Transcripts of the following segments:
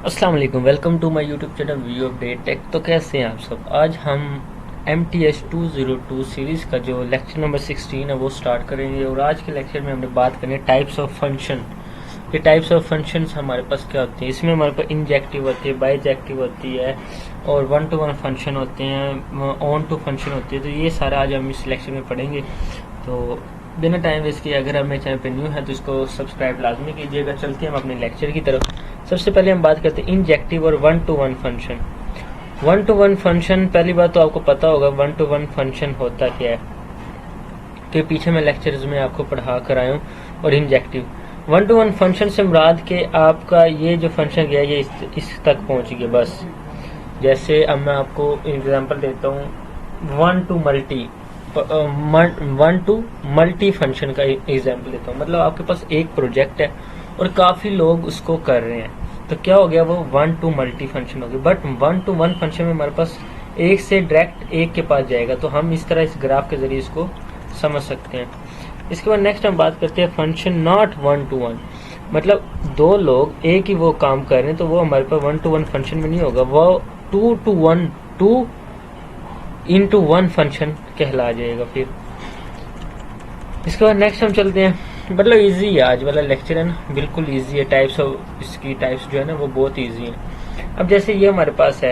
अस्सलाम वालेकुम, welcome to my YouTube channel view update tech. तो कैसे हैं आप सब। आज हम MTS 202 सीरीज़ का जो लेक्चर नंबर 16 है वो स्टार्ट करेंगे। और आज के लेक्चर में हमने बात करनी है टाइप्स ऑफ फंक्शन। ये टाइप्स ऑफ फंक्शंस हमारे पास क्या होती हैं। इसमें हमारे पास इंजेक्टिव होती है, बाइजेक्टिव होती है और वन टू वन फंक्शन होते हैं, ऑन टू फंक्शन होती है। तो ये सारा आज हम इस लेक्चर में पढ़ेंगे। तो बिना टाइम वेस्ट किए अगर आप मेरे चैनल पे न्यू है तो इसको सब्सक्राइब लाजमी कीजिएगा। चलते हैं हम अपने लेक्चर की तरफ। सबसे पहले हम बात करते हैं इंजेक्टिव और one two one function. One two one function, पहली बात तो आपको पता होगा वन टू वन फंक्शन होता क्या है, तो पीछे मैं लेक्चर्स में आपको पढ़ा कर आया हूँ। और injective one two one function से मुराद के आपका ये जो फंक्शन गया ये इस तक पहुँच गया बस। जैसे अब मैं आपको एग्जांपल देता हूँ वन टू मल्टी फंक्शन का एग्जांपल देता हूँ। मतलब आपके पास एक प्रोजेक्ट है और काफ़ी लोग उसको कर रहे हैं, तो क्या हो गया, वो वन टू मल्टी फंक्शन हो गया। But one two one function में हमारे पास एक से डायरेक्ट एक के पास जाएगा, तो हम इस तरह इस ग्राफ के जरिए इसको समझ सकते हैं। इसके बाद नेक्स्ट हम बात करते हैं function not one two one. मतलब दो लोग एक ही वो काम कर रहे हैं, तो वो हमारे पास वन टू वन फंक्शन में नहीं होगा, वो टू इनटू वन फंक्शन कहला जाएगा। फिर इसके बाद नेक्स्ट हम चलते हैं। मतलब इजी है आज वाला लेक्चर है ना, बिल्कुल इजी है। टाइप्स ऑफ इसकी टाइप्स जो है ना वो बहुत इजी है। अब जैसे ये हमारे पास है,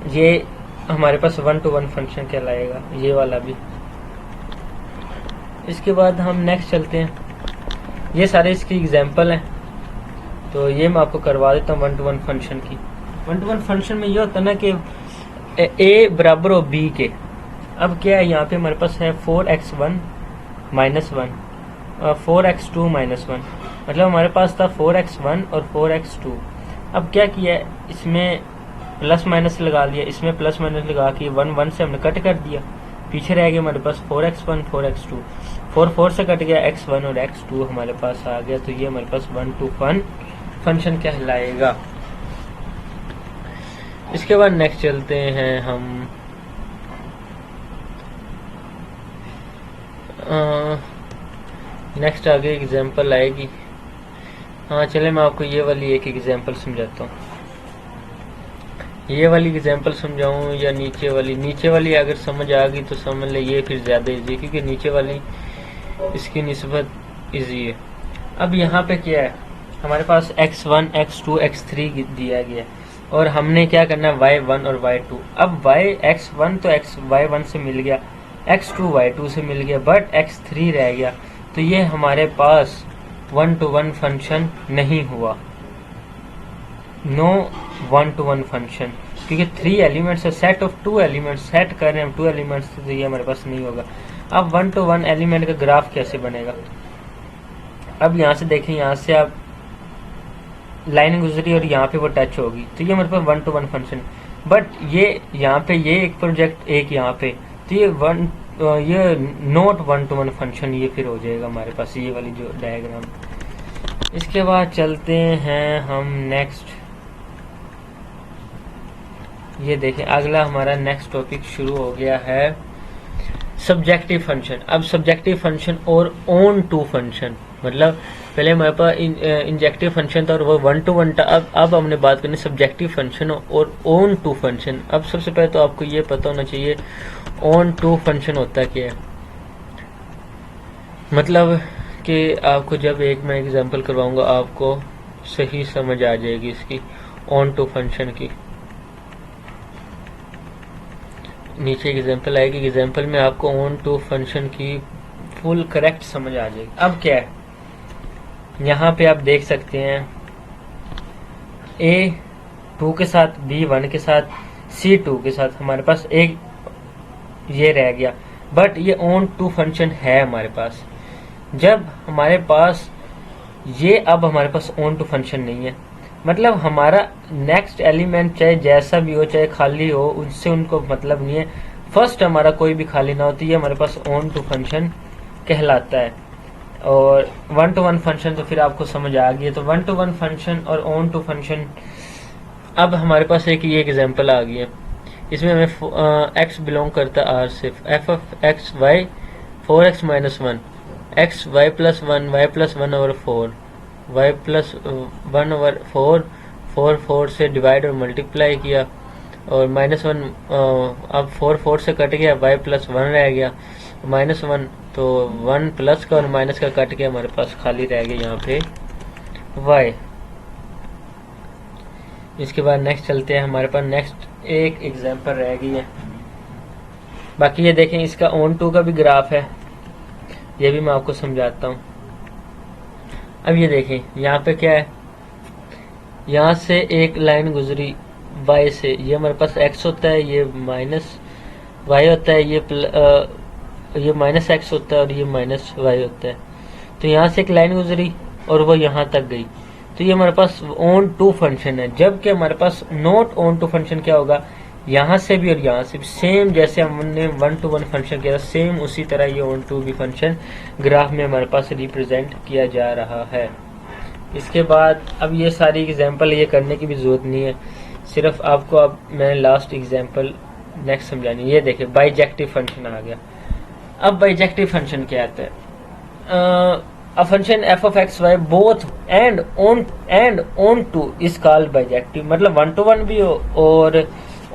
ये हमारे पास वन टू वन फंक्शन कहलाएगा, ये वाला भी। इसके बाद हम नेक्स्ट चलते हैं। ये सारे इसकी एग्जांपल हैं, तो ये मैं आपको करवा देता हूँ वन टू वन फंक्शन की। वन टू वन फंक्शन में ये होता है ना कि ए बराबर हो बी के। अब क्या है, यहाँ पे हमारे पास है 4x1 माइनस 1 और 4x2 माइनस 1। मतलब हमारे पास था 4x1 और 4x2। अब क्या किया, इसमें प्लस माइनस लगा लिया, इसमें प्लस माइनस लगा के 1 1 से हमने कट कर दिया। पीछे रह गया हमारे पास 4x1 4x2। 4 से कट गया x1 और x2 हमारे पास आ गया। तो ये हमारे पास वन टू वन फंक्शन कहलाएगा। इसके बाद नेक्स्ट चलते हैं हम नेक्स्ट आगे एग्जांपल आएगी। हाँ चले मैं आपको ये वाली एक एग्जांपल समझाता हूँ। ये वाली एग्जांपल समझाऊँ या नीचे वाली? नीचे वाली अगर समझ आ गई तो समझ ले, ये फिर ज़्यादा इजी है क्योंकि नीचे वाली इसकी निस्बत इजी है। अब यहाँ पे क्या है, हमारे पास x1 x2 x3 दिया गया है और हमने क्या करना है y1 और y2। अब x1 तो y1 से मिल गया, x2 y2 से मिल गया, बट x3 रह गया। तो ये हमारे पास वन टू वन फंक्शन नहीं हुआ, no one to one function, क्योंकि 3 एलिमेंट्स है, सेट ऑफ 2 एलिमेंट्स, सेट कर रहे हैं हम 2 एलिमेंट्स, तो ये हमारे पास नहीं होगा। अब वन टू वन एलिमेंट का ग्राफ कैसे बनेगा? अब यहाँ से देखें, यहाँ से आप लाइन गुजरी और यहाँ पे वो टच होगी, तो ये हमारे पास one to one function. But ये यहाँ पे ये एक प्रोजेक्ट एक यहाँ पे, तो ये not one two one function ये फिर हो जाएगा हमारे पास, ये वाली जो डायग्राम। इसके बाद चलते हैं हम नेक्स्ट। ये देखें अगला हमारा नेक्स्ट टॉपिक शुरू हो गया है, सब्जेक्टिव फंक्शन। अब सब्जेक्टिव फंक्शन और ऑन टू फंक्शन। मतलब पहले हमारे पास इंजेक्टिव फंक्शन था और वो वन टू वन था। अब हमने बात करनी सब्जेक्टिव फंक्शन और ऑन टू फंक्शन। अब सबसे पहले तो आपको ये पता होना चाहिए ऑन टू फंक्शन होता क्या है। मतलब कि आपको जब एक मैं एग्जांपल करवाऊंगा आपको सही समझ आ जाएगी इसकी ऑन टू फंक्शन की। नीचे एग्जांपल आएगी, एग्जांपल में आपको ऑन टू फंक्शन की फुल करेक्ट समझ आ जाएगी। अब क्या है, यहाँ पे आप देख सकते हैं A2 के साथ, B1 के साथ, C2 के साथ हमारे पास एक ये रह गया। बट ये ऑन टू फंक्शन है हमारे पास। जब हमारे पास ये, अब हमारे पास ऑन टू फंक्शन नहीं है, मतलब हमारा नेक्स्ट एलिमेंट चाहे जैसा भी हो, चाहे खाली हो, उससे उनको मतलब नहीं है। फर्स्ट हमारा कोई भी खाली ना होती है, हमारे पास ऑन टू फंक्शन कहलाता है। और वन टू वन फंक्शन तो फिर आपको समझ आ गई है। तो वन टू वन फंक्शन और ऑन टू फंक्शन। अब हमारे पास एक ये एग्जांपल आ गई है, इसमें हमें x बिलोंग करता है R से, f of x y 4x minus 1 x y plus 1 y plus 1 over 4 y plus 1 over 4 4 4 से डिवाइड और मल्टीप्लाई किया और -1 अब 4 4 से कट गया, y + 1 रह गया, -1 तो 1 प्लस का और माइनस का कट के हमारे पास खाली रह गया यहाँ पे y। इसके बाद नेक्स्ट चलते हैं, हमारे पास नेक्स्ट एक एग्जांपल रह गई है। बाकी ये देखें, इसका ऑन टू का भी ग्राफ है, ये भी मैं आपको समझाता हूँ। अब ये देखें यहाँ पे क्या है, यहाँ से एक लाइन गुजरी y से, ये हमारे पास x होता है, ये माइनस y होता है, ये माइनस x होता है और ये माइनस y होता है। तो यहाँ से एक लाइन गुजरी और वो यहाँ तक गई, तो ये हमारे पास ऑन टू फंक्शन है। जबकि हमारे पास नॉट ऑन टू फंक्शन क्या होगा, यहाँ से भी और यहाँ से भी सेम, जैसे हमने 1 to 1 फंक्शन किया सेम उसी तरह ये ऑन टू भी फंक्शन ग्राफ में हमारे पास रिप्रेजेंट किया जा रहा है। इसके बाद अब ये सारी एग्जांपल ये करने की भी जरूरत नहीं है, सिर्फ आपको अब मैंने लास्ट एग्जांपल नेक्स्ट समझानी। ये देखिए बाइजेक्टिव फंक्शन आ गया। अब बाइजेक्टिव फंक्शन क्या आता है, a function f of x y both and on to is called bijective, मतलब 1 to 1 भी हो और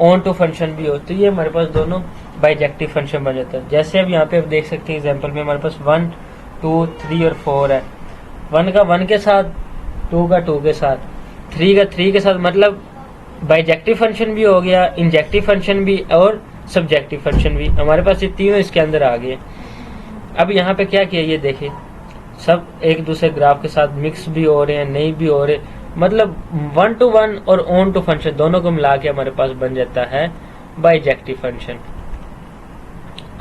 on to फंक्शन भी हो, तो ये हमारे पास दोनों बाइजेक्टिव फंक्शन बन जाता है। जैसे अब यहाँ पे आप देख सकते हैं एग्जांपल में हमारे पास 1 2 3 और 4 है, 1 का 1 के साथ, 2 का 2 के साथ, 3 का 3 के साथ, मतलब बाइजेक्टिव फंक्शन भी हो गया, इंजेक्टिव फंक्शन भी और सब्जेक्टिव फंक्शन भी, हमारे पास ये तीनों इसके अंदर आ गए। अब यहाँ पे क्या किया, ये देखिए सब एक दूसरे ग्राफ के साथ मिक्स भी हो रहे हैं, नहीं भी हो रहे, मतलब 1 to 1 और ऑन टू फंक्शन दोनों को मिला के हमारे पास बन जाता है बाइजेक्टिव फंक्शन।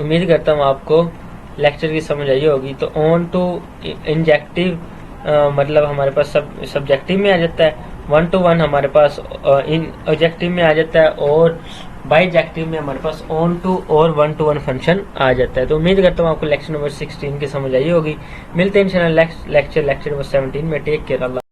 उम्मीद करता हूँ आपको लेक्चर की समझ आई होगी। तो ऑन टू इंजेक्टिव मतलब हमारे पास सब सब्जेक्टिव में आ जाता है, 1 to 1 हमारे पास इन ऑब्जेक्टिव में आ जाता है और बाइजेक्टिव में हमारे पास ऑन टू और 1 to 1 फंक्शन आ जाता है। तो उम्मीद करता हूँ आपको लेक्चर नंबर 16 की समझ आई होगी। मिलते हैं इंशाल्लाह नेक्स्ट लेक्चर नंबर 17 में। टेक केयर, अल्लाह।